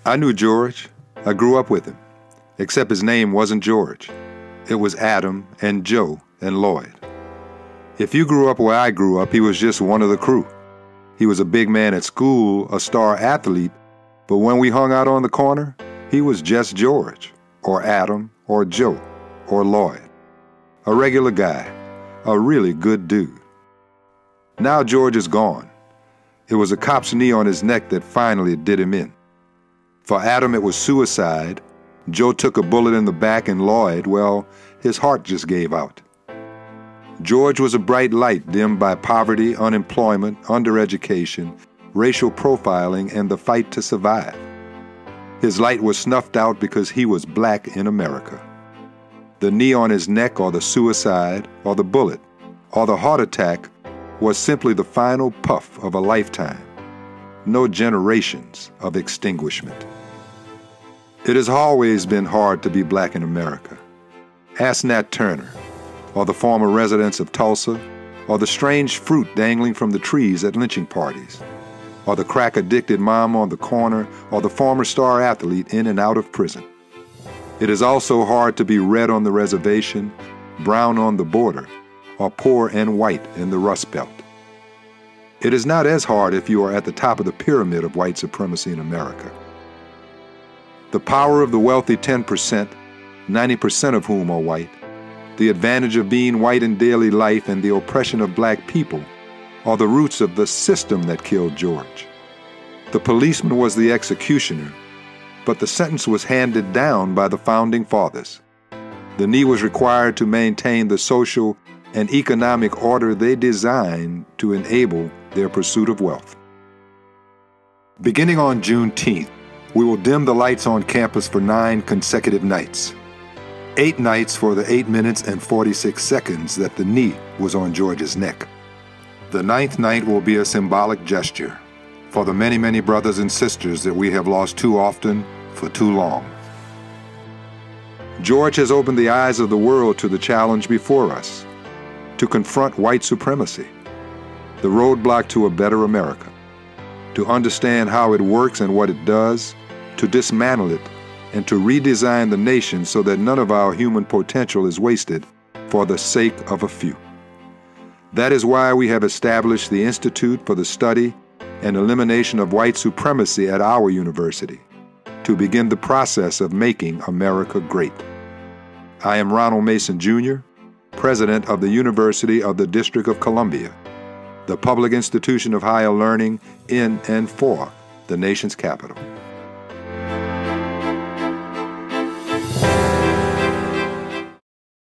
I knew George. I grew up with him. Except his name wasn't George. It was Adam and Joe and Lloyd. If you grew up where I grew up, he was just one of the crew. He was a big man at school, a star athlete, but when we hung out on the corner, he was just George, or Adam, or Joe, or Lloyd. A regular guy, a really good dude. Now George is gone. It was a cop's knee on his neck that finally did him in. For Adam, it was suicide. Joe took a bullet in the back, and Lloyd, well, his heart just gave out. George was a bright light dimmed by poverty, unemployment, undereducation, racial profiling, and the fight to survive. His light was snuffed out because he was black in America. The knee on his neck, or the suicide, or the bullet, or the heart attack was simply the final puff of a lifetime. No generations of extinguishment. It has always been hard to be black in America. Ask Nat Turner, or the former residents of Tulsa, or the strange fruit dangling from the trees at lynching parties, or the crack-addicted mom on the corner, or the former star athlete in and out of prison. It is also hard to be red on the reservation, brown on the border, or poor and white in the Rust Belt. It is not as hard if you are at the top of the pyramid of white supremacy in America. The power of the wealthy 10%, 90% of whom are white, the advantage of being white in daily life, and the oppression of black people are the roots of the system that killed George. The policeman was the executioner, but the sentence was handed down by the founding fathers. The knee was required to maintain the social and economic order they designed to enable their pursuit of wealth. Beginning on Juneteenth, we will dim the lights on campus for 9 consecutive nights. 8 nights for the 8 minutes and 46 seconds that the knee was on George's neck. The 9th night will be a symbolic gesture for the many, many brothers and sisters that we have lost too often for too long. George has opened the eyes of the world to the challenge before us, to confront white supremacy, the roadblock to a better America, to understand how it works and what it does, to dismantle it, and to redesign the nation so that none of our human potential is wasted for the sake of a few. That is why we have established the Institute for the Study and Elimination of White Supremacy at our university, to begin the process of making America great. I am Ronald Mason, Jr., President of the University of the District of Columbia, the public institution of higher learning in and for the nation's capital.